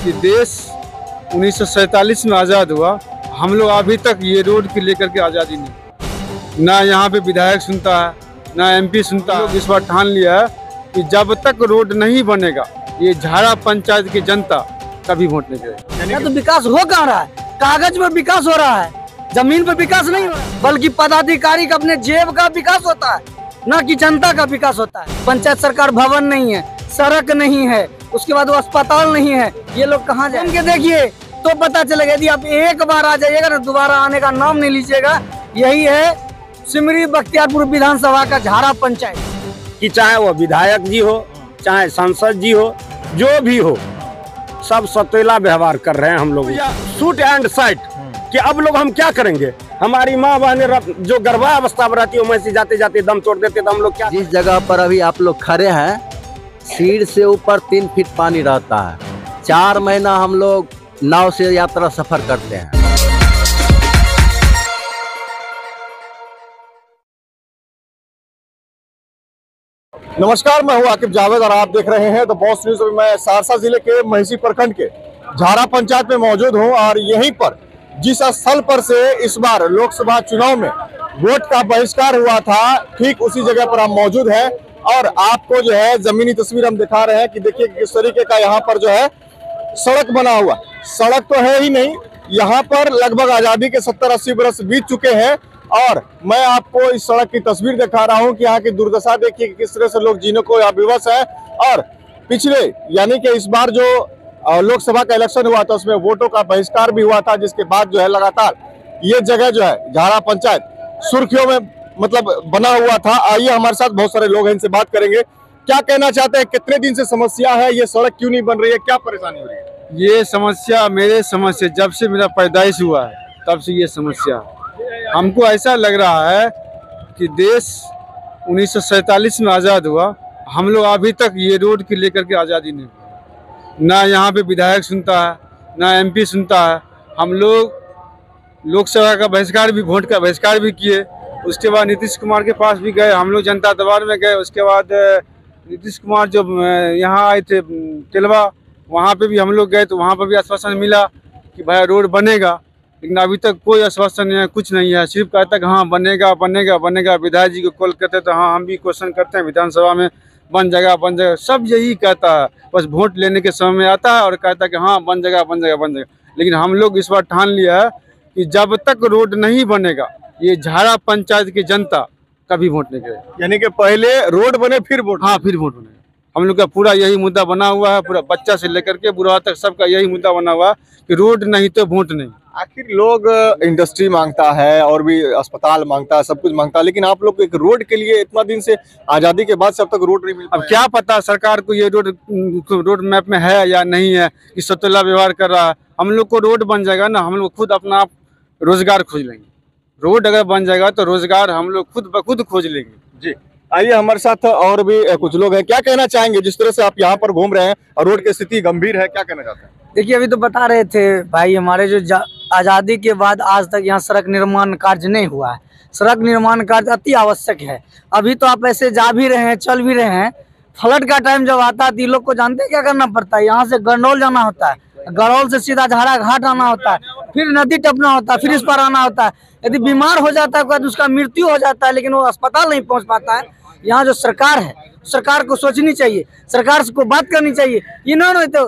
कि देश 1947 में आज़ाद हुआ, हम लोग अभी तक ये रोड के लेकर के आज़ादी नहीं, ना यहाँ पे विधायक सुनता है, ना एमपी सुनता है। इस बार ठान लिया है कि जब तक रोड नहीं बनेगा ये झारा पंचायत की जनता कभी वोट नहीं करेगी। तो विकास हो कहाँ रहा है? कागज में विकास हो रहा है, जमीन पर विकास नहीं हो रहा है, बल्कि पदाधिकारी का अपने जेब का विकास होता है, न कि जनता का विकास होता है। पंचायत सरकार भवन नहीं है, सड़क नहीं है, उसके बाद वो अस्पताल नहीं है, ये लोग कहाँ जाएंगे? देखिए तो पता चलेगा। यदि आप एक बार आ जाइएगा ना, दोबारा आने का नाम नहीं लीजिएगा। यही है सिमरी बख्तियारपुर विधानसभा का झारा पंचायत कि चाहे वो विधायक जी हो, चाहे सांसद जी हो, जो भी हो, सब सतेला व्यवहार कर रहे हैं हम लोग। शूट एंड साइट कि अब लोग हम क्या करेंगे? हमारी माँ बहनें जो गर्भावस्था में रहती है वहीं से जाते जाते दम तोड़ देते, तो हम लोग क्या? जिस जगह पर अभी आप लोग खड़े हैं, सीढ़ी से ऊपर 3 फीट पानी रहता है। 4 महीना हम लोग नाव से यात्रा सफर करते हैं। नमस्कार, मैं हूं आकिब जावेद और आप देख रहे हैं द बॉस न्यूज। मैं सहरसा जिले के महिषी प्रखंड के झारा पंचायत में मौजूद हूं और यहीं पर जिस स्थल पर से इस बार लोकसभा चुनाव में वोट का बहिष्कार हुआ था, ठीक उसी जगह पर हम मौजूद हैं और आपको जो है जमीनी तस्वीर हम दिखा रहे हैं कि देखिए किस तरीके का यहाँ पर जो है सड़क बना हुआ। सड़क तो है ही नहीं, यहाँ पर लगभग आजादी के 70-80 वर्ष बीत चुके हैं और मैं आपको इस सड़क की तस्वीर दिखा रहा हूँ कि यहाँ की दुर्दशा देखिए कि किस तरह से लोग जीने को यहाँ विवश है। और पिछले यानी कि इस बार जो लोकसभा का इलेक्शन हुआ था उसमें वोटों का बहिष्कार भी हुआ था, जिसके बाद जो है लगातार ये जगह जो है झारा पंचायत सुर्खियों में मतलब बना हुआ था। आइए हमारे साथ बहुत सारे लोग हैं, इनसे बात करेंगे। क्या कहना चाहते हैं, कितने दिन से समस्या है, ये सड़क क्यों नहीं बन रही है, क्या परेशानी हो रही है? ये समस्या मेरे समस्या जब से मेरा पैदाइश हुआ है तब से ये समस्या है। हमको ऐसा लग रहा है कि देश 1947 में आज़ाद हुआ, हम लोग अभी तक ये रोड के लेकर के आज़ादी नहीं, ना यहाँ पे विधायक सुनता है, ना एमपी सुनता है। हम लोग लोकसभा का बहिष्कार भी, वोट का बहिष्कार भी किए। उसके बाद नीतीश कुमार के पास भी गए, हम लोग जनता दरबार में गए। उसके बाद नीतीश कुमार जब यहाँ आए थे तिलवा, वहाँ पे भी हम लोग गए तो वहाँ पर भी आश्वासन मिला कि भाई रोड बनेगा, लेकिन अभी तक कोई आश्वासन नहीं है, कुछ नहीं है। सिर्फ कहता है कि हाँ बनेगा बनेगा बनेगा। विधायक जी को कॉल करते तो हाँ हम भी क्वेश्चन करते हैं विधानसभा में, बन जाएगा बन जाएगा, सब यही कहता है। बस वोट लेने के समय में आता है और कहता है कि हाँ बन जाएगा बन जाएगा बन जाएगा। लेकिन हम लोग इस बार ठान लिया है कि जब तक रोड नहीं बनेगा ये झारा पंचायत की जनता कभी वोट नहीं करेगी। यानी कि पहले रोड बने फिर वोट? हाँ, फिर वोट बनेगा। हम लोग का पूरा यही मुद्दा बना हुआ है, पूरा बच्चा से लेकर के बुढ़ा तक सबका यही मुद्दा बना हुआ है कि रोड नहीं तो वोट नहीं। आखिर लोग इंडस्ट्री मांगता है और भी अस्पताल मांगता है, सब कुछ मांगता है, लेकिन आप लोग एक रोड के लिए इतना दिन से आजादी के बाद से अब तक रोड नहीं मिल पाया। अब क्या पता सरकार को ये रोड मैप में है या नहीं है कि सतला व्यवहार कर रहा है। हम लोग को रोड बन जाएगा ना, हम लोग खुद अपना आप रोजगार खोज लेंगे। रोड अगर बन जाएगा तो रोजगार हम लोग खुद ब खुद खोज लेंगे। जी, आइए हमारे साथ और भी कुछ लोग हैं। क्या कहना चाहेंगे, जिस तरह से आप यहाँ पर घूम रहे हैं और रोड की स्थिति गंभीर है, क्या कहना चाहते हैं? देखिए अभी तो बता रहे थे भाई, हमारे जो आज़ादी के बाद आज तक यहाँ सड़क निर्माण कार्य नहीं हुआ है। सड़क निर्माण कार्य अति आवश्यक है। अभी तो आप ऐसे जा भी रहे हैं, चल भी रहे हैं, फ्लड का टाइम जब आता है तो लोग को जानते हैं क्या करना पड़ता है? यहाँ से गंडौल जाना होता है, गड़ौल से सीधा झारा घाट आना होता है, फिर नदी टपना होता है, फिर इस पर आना होता है। यदि बीमार हो जाता है तो उसका मृत्यु हो जाता है, लेकिन वो अस्पताल नहीं पहुँच पाता है। यहाँ जो सरकार है, सरकार को सोचनी चाहिए, सरकार को बात करनी चाहिए। इन्होंने तो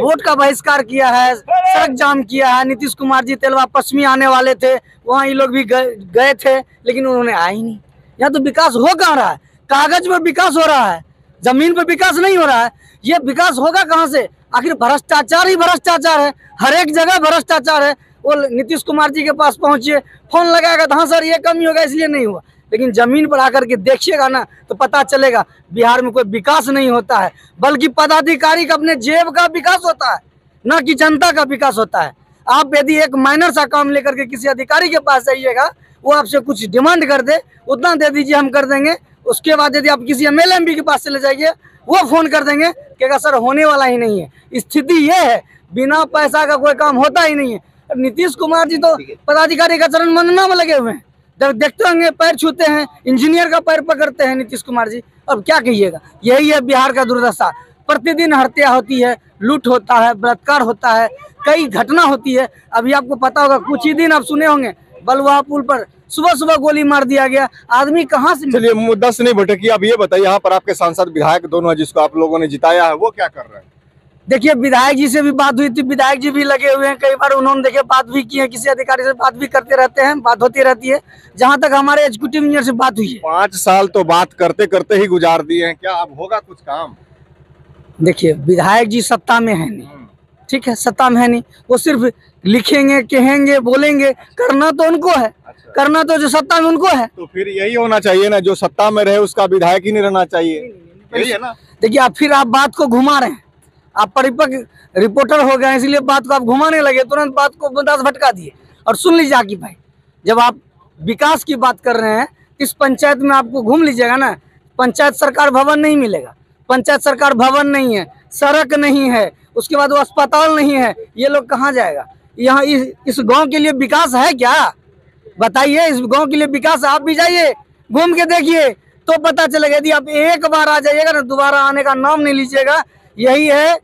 वोट का बहिष्कार किया है, सड़क जाम किया है। नीतीश कुमार जी तेलवा पश्चिमी आने वाले थे, वहाँ ये लोग भी गए थे, लेकिन उन्होंने आए ही नहीं। यहाँ तो विकास हो कहाँ रहा है? कागज में विकास हो रहा है, जमीन पर विकास नहीं हो रहा है। ये विकास होगा कहाँ से? आखिर भ्रष्टाचार ही भ्रष्टाचार है, हर एक जगह भ्रष्टाचार है। वो नीतीश कुमार जी के पास पहुंचिए, फोन लगाएगा तो हाँ सर ये कमी होगा इसलिए नहीं हुआ, लेकिन जमीन पर आकर के देखिएगा ना तो पता चलेगा बिहार में कोई विकास नहीं होता है, बल्कि पदाधिकारी का अपने जेब का विकास होता है, न कि जनता का विकास होता है। आप यदि एक माइनर सा काम लेकर के किसी अधिकारी के पास जाइएगा, वो आपसे कुछ डिमांड कर दे, उतना दे दीजिए हम कर देंगे। उसके बाद यदि आप किसी एमएलए एमपी के पास चले जाइए, वो फोन कर देंगे कि सर होने वाला ही नहीं है। स्थिति ये है, बिना पैसा का कोई काम होता ही नहीं है। नीतीश कुमार जी तो पदाधिकारी का चरण वंदना में लगे हुए हैं, जब देखते होंगे पैर छूते हैं, इंजीनियर का पैर पकड़ते हैं नीतीश कुमार जी। अब क्या कहिएगा, यही है बिहार का दुर्दशा। प्रतिदिन हत्या होती है, लूट होता है, बलात्कार होता है, कई घटना होती है। अभी आपको पता होगा, कुछ ही दिन आप सुने होंगे बलुआ पुल पर सुबह सुबह गोली मार दिया गया। आदमी कहाँ से? चलिए मुद्दा से नहीं भटकिए, आप ये बताइए यहाँ पर आपके सांसद विधायक दोनों हैं जिसको आप लोगों ने जिताया है, वो क्या कर रहे हैं? देखिए, विधायक जी से भी बात हुई थी, विधायक जी भी लगे हुए हैं, कई बार उन्होंने देखिए बात भी की है, किसी अधिकारी से बात भी करते रहते हैं, बात होती रहती है। जहां तक हमारे एग्जीक्यूटिव इंजीनियर से बात हुई है, 5 साल तो बात करते करते ही गुजार दिए हैं, क्या अब होगा कुछ काम? देखिए विधायक जी सत्ता में है नहीं, ठीक है, सत्ता में है नहीं, वो सिर्फ लिखेंगे, कहेंगे, बोलेंगे, करना तो उनको है। अच्छा। करना तो जो सत्ता में उनको है। तो फिर यही होना चाहिए ना, जो सत्ता में रहे उसका विधायक ही नहीं रहना चाहिए, यही है ना? देखिए, आप बात को घुमा रहे हैं, आप परिपक्व रिपोर्टर हो गए, इसलिए बात को आप घुमाने लगे, तुरंत बात को मुद्दा से भटका दिए। और सुन लीजिए आकिब भाई, जब आप विकास की बात कर रहे हैं, इस पंचायत में आपको घूम लीजिएगा ना, पंचायत सरकार भवन नहीं मिलेगा, पंचायत सरकार भवन नहीं है, सड़क नहीं है, उसके बाद वो अस्पताल नहीं है, ये लोग कहाँ जाएगा? यहाँ इस गांव के लिए विकास है क्या? बताइए, इस गांव के लिए विकास? आप भी जाइए, घूम के देखिए तो पता चलेगा। यदि आप एक बार आ जाइएगा ना, दोबारा आने का नाम नहीं लीजिएगा। यही है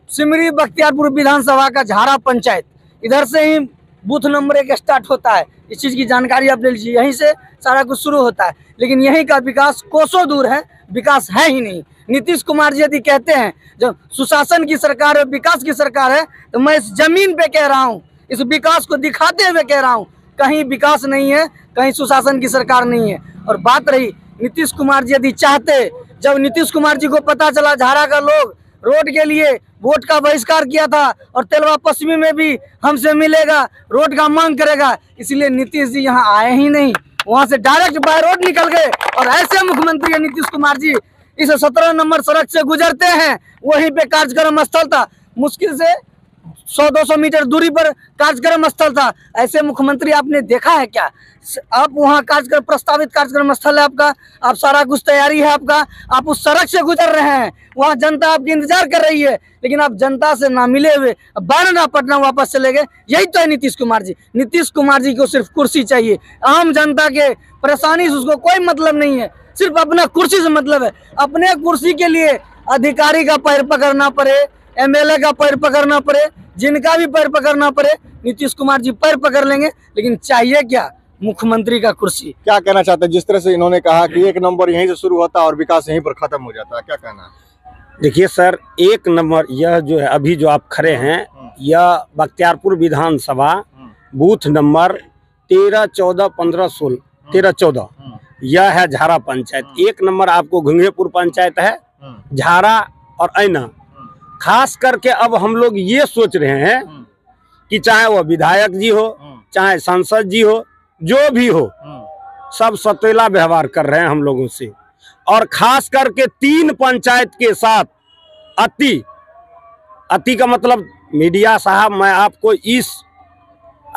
सिमरी बख्तियारपुर विधानसभा का झारा पंचायत, इधर से ही बूथ नंबर 1 स्टार्ट होता है। इस चीज़ की जानकारी आप ले लीजिए, यहीं से सारा कुछ शुरू होता है। लेकिन यहीं का विकास कोसों दूर है, विकास है ही नहीं। नीतीश कुमार जी यदि कहते हैं जब सुशासन की सरकार है, विकास की सरकार है, तो मैं इस जमीन पे कह रहा हूँ, इस विकास को दिखाते हुए कह रहा हूँ, कहीं विकास नहीं है, कहीं सुशासन की सरकार नहीं है। और बात रही नीतीश कुमार जी, यदि चाहते, जब नीतीश कुमार जी को पता चला झारा का लोग रोड के लिए वोट का बहिष्कार किया था और तेलवा पश्चिमी में भी हमसे मिलेगा, रोड का मांग करेगा, इसलिए नीतीश जी यहाँ आए ही नहीं, वहां से डायरेक्ट बाय रोड निकल गए। और ऐसे मुख्यमंत्री है नीतीश कुमार जी, इस 17 नंबर सड़क से गुजरते हैं, वहीं पे कार्यक्रम स्थल था, मुश्किल से 100-200 मीटर दूरी पर कार्यक्रम स्थल था। ऐसे मुख्यमंत्री आपने देखा है क्या? आप वहाँ कार्यक्रम, प्रस्तावित कार्यक्रम स्थल है आपका, आप सारा कुछ तैयारी है आपका, आप उस सड़क से गुजर रहे हैं, वहाँ जनता आपकी इंतजार कर रही है, लेकिन आप जनता से ना मिले हुए बारना पटना वापस चले गए। यही तो है नीतीश कुमार जी। नीतीश कुमार जी को सिर्फ कुर्सी चाहिए, आम जनता के परेशानी से उसको कोई मतलब नहीं है, सिर्फ अपना कुर्सी से मतलब है। अपने कुर्सी के लिए अधिकारी का पैर पकड़ना पड़े, MLA का पैर पकड़ना पड़े, जिनका भी पैर पकड़ना पड़े, नीतीश कुमार जी पैर पकड़ लेंगे, लेकिन चाहिए क्या? मुख्यमंत्री का कुर्सी। क्या कहना चाहते हैं? जिस तरह से इन्होंने कहा कि 1 नंबर यहीं से शुरू होता है और विकास यहीं पर खत्म हो जाता है, क्या कहना है? देखिए सर, 1 नंबर यह जो है, अभी जो आप खड़े हैं, यह बख्तियारपुर विधानसभा बूथ नंबर 13, 14, 15, 16, 13, 14, यह है झारा पंचायत। 1 नंबर आपको घुंघेपुर पंचायत है, झारा और ऐना। खास करके अब हम लोग ये सोच रहे हैं कि चाहे वो विधायक जी हो, चाहे सांसद जी हो, जो भी हो, सब सतेला व्यवहार कर रहे हैं हम लोगों से। और खास करके 3 पंचायत के साथ अति का मतलब, मीडिया साहब, मैं आपको इस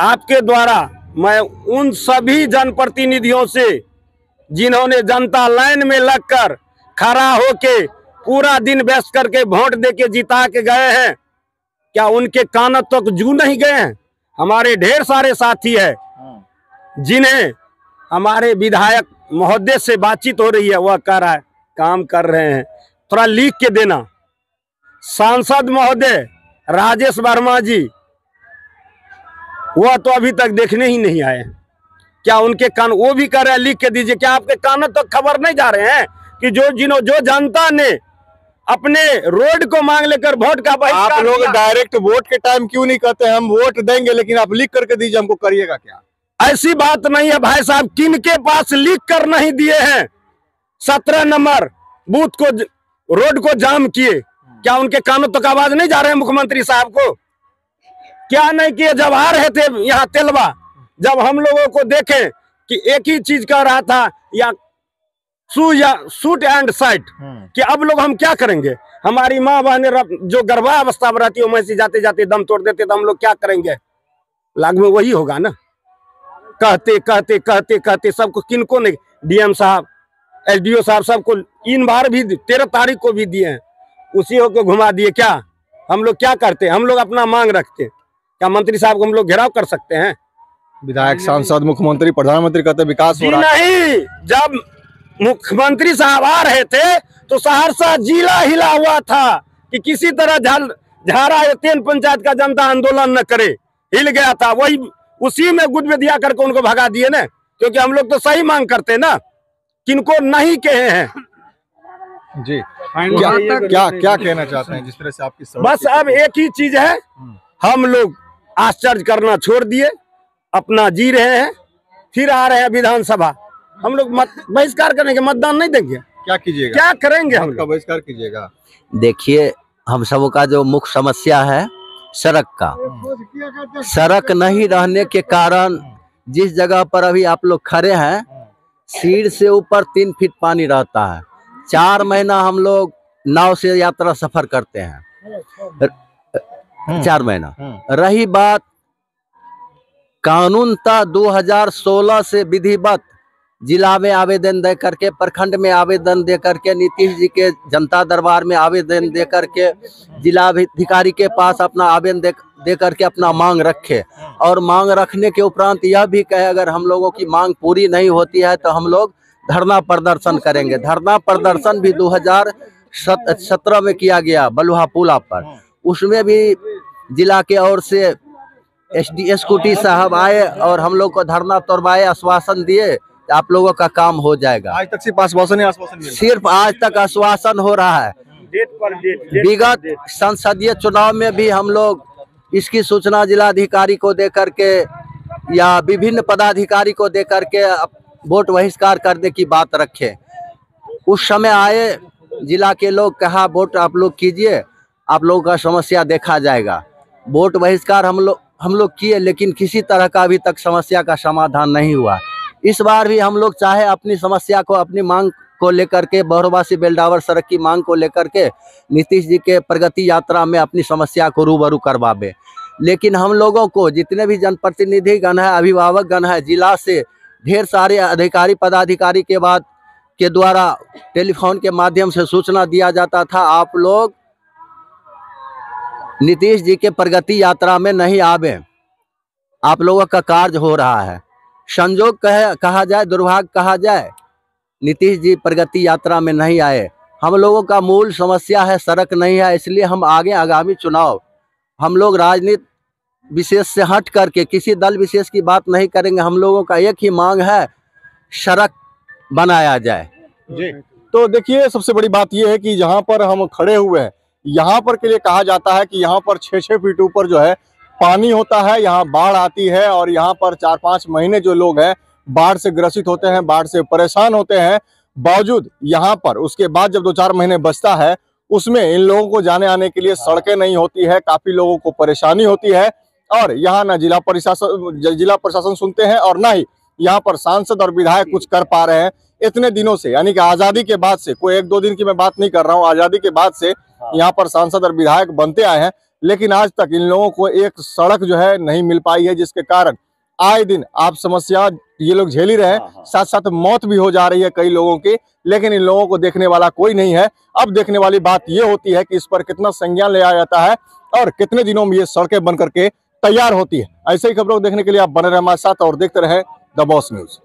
आपके द्वारा मैं उन सभी जनप्रतिनिधियों से जिन्होंने जनता लाइन में लगकर खड़ा होके पूरा दिन व्यस्त करके वोट देके जिता के गए हैं, क्या उनके कान तक जू नहीं गए हैं? हमारे ढेर सारे साथी है जिन्हें हमारे विधायक महोदय से बातचीत हो रही है, वह कह रहा है काम कर रहे हैं, थोड़ा लिख के देना। सांसद महोदय राजेश वर्मा जी, वह तो अभी तक देखने ही नहीं आए हैं, क्या उनके कान, वो भी कह रहे हैं लिख के दीजिए। क्या आपके कानों तक खबर नहीं जा रहे हैं कि जो जनता ने अपने रोड को मांग लेकर वोट का बहिष्कार, आप लोग डायरेक्ट वोट के टाइम क्यों नहीं कहते हम वोट देंगे, लेकिन आप लिख करके दीजिए, हमको करिएगा क्या? ऐसी बात नहीं है भाई साहब, किनके पास लिख कर नहीं दिए हैं? 17 नंबर बूथ को, रोड को जाम किए, क्या उनके कानों तक आवाज नहीं जा रहे हैं मुख्यमंत्री साहब को? क्या नहीं किए? जब आ रहे थे यहाँ तेलवा, जब हम लोगों को देखे कि एक ही चीज कह रहा था, या शूट एंड साइट, कि अब लोग हम क्या करेंगे? हमारी माँ बहनें जो गर्भावस्था में रहती है, वैसे जाते जाते दम तोड़ देते, तो हम लोग क्या करेंगे? लाग में वही होगा ना। कहते कहते कहते कहते सबको, किनको नहीं, DM साहब, SDO साहब, सबको इन बार भी 13 तारीख को भी दिए हैं, उसी को घुमा दिए। क्या हम लोग क्या करते? हम लोग अपना मांग रखते, क्या मंत्री साहब को हम लोग घेराव कर सकते हैं? विधायक, सांसद, मुख्यमंत्री, प्रधानमंत्री कहते विकास हो रहा है। नहीं, जब मुख्यमंत्री साहब आ रहे थे तो सहरसा जिला हिला हुआ था, कि किसी तरह झारा या तीन पंचायत का जनता आंदोलन न करे, हिल गया था, वही उसी में गुद दिया करके उनको भगा दिए ना, क्योंकि हम लोग तो सही मांग करते ना, किनको नहीं कहे हैं। जी क्या कहना चाहते हैं जिस तरह से आपकी बस अब एक ही चीज है, हम लोग आश्चर्य करना छोड़ दिए, अपना जी रहे हैं, फिर आ रहे हैं विधानसभा, हम लोग बहिष्कार करेंगे, मतदान नहीं देंगे। क्या कीजिएगा, क्या करेंगे हम लोग? बहिष्कार कीजिएगा। देखिए, हम सबों का जो मुख्य समस्या है सड़क का, सड़क नहीं रहने के कारण जिस जगह पर अभी आप लोग खड़े हैं, सीढ़ से ऊपर 3 फीट पानी रहता है। 4 महीना हम लोग नाव से यात्रा सफर करते हैं, 4 महीना। रही बात कानून था 2016 से विधिवत जिला में आवेदन दे करके, प्रखंड में आवेदन दे करके, नीतीश जी के जनता दरबार में आवेदन दे करके, जिलाधिकारी के पास अपना आवेदन दे करके अपना मांग रखे, और मांग रखने के उपरांत यह भी कहे अगर हम लोगों की मांग पूरी नहीं होती है तो हम लोग धरना प्रदर्शन करेंगे। धरना प्रदर्शन भी 2017 में किया गया बलुहा पुला पर, उसमें भी जिला के ओर से एसडीएस कुटी साहब आए और हम लोग को धरना तोड़वाए, आश्वासन दिए आप लोगों का काम हो जाएगा। आज तक सिर्फ आश्वासन सिर्फ आज तक आश्वासन हो रहा है। विगत संसदीय चुनाव में भी हम लोग इसकी सूचना जिलाधिकारी को दे करके या विभिन्न पदाधिकारी को दे करके वोट बहिष्कार करने की बात रखे। उस समय आए जिला के लोग, कहा वोट आप लोग कीजिए, आप लोगों का समस्या देखा जाएगा। वोट बहिष्कार हम लोग किए, लेकिन किसी तरह का अभी तक समस्या का समाधान नहीं हुआ। इस बार भी हम लोग चाहे अपनी समस्या को, अपनी मांग को लेकर के, बहरोबासी बेलडावर सड़क की मांग को लेकर के नीतीश जी के प्रगति यात्रा में अपनी समस्या को रूबरू करवावे, लेकिन हम लोगों को जितने भी जनप्रतिनिधि गण है, अभिभावक गण है, जिला से ढेर सारे अधिकारी पदाधिकारी के द्वारा टेलीफोन के माध्यम से सूचना दिया जाता था, आप लोग नीतीश जी के प्रगति यात्रा में नहीं आवे, आप लोगों का कार्य हो रहा है। संजोग कहा जाए, दुर्भाग्य कहा जाए, नीतीश जी प्रगति यात्रा में नहीं आए। हम लोगों का मूल समस्या है सड़क नहीं है, इसलिए हम आगे आगामी चुनाव हम लोग राजनीति विशेष से हट करके किसी दल विशेष की बात नहीं करेंगे। हम लोगों का एक ही मांग है, सड़क बनाया जाए। जी, तो देखिए सबसे बड़ी बात यह है कि जहाँ पर हम खड़े हुए हैं, यहाँ पर के लिए कहा जाता है कि यहाँ पर 6-6 फीट ऊपर जो है पानी होता है, यहाँ बाढ़ आती है और यहाँ पर 4-5 महीने जो लोग हैं बाढ़ से ग्रसित होते हैं, बाढ़ से परेशान होते हैं। बावजूद यहाँ पर उसके बाद जब 2-4 महीने बचता है, उसमें इन लोगों को जाने आने के लिए सड़कें नहीं होती है, काफी लोगों को परेशानी होती है। और यहाँ ना जिला प्रशासन सुनते हैं और ना ही यहाँ पर सांसद और विधायक कुछ कर पा रहे हैं इतने दिनों से। यानी कि आजादी के बाद से, कोई 1-2 दिन की मैं बात नहीं कर रहा हूँ, आजादी के बाद से यहाँ पर सांसद और विधायक बनते आए हैं, लेकिन आज तक इन लोगों को एक सड़क जो है नहीं मिल पाई है, जिसके कारण आए दिन आप समस्या ये लोग झेल ही रहे हैं, साथ साथ मौत भी हो जा रही है कई लोगों की, लेकिन इन लोगों को देखने वाला कोई नहीं है। अब देखने वाली बात ये होती है कि इस पर कितना संज्ञान लिया जाता है और कितने दिनों में ये सड़कें बन करके तैयार होती है। ऐसे ही खबरों को देखने के लिए आप बने रहे हमारे साथ और देखते रहे द बॉस न्यूज।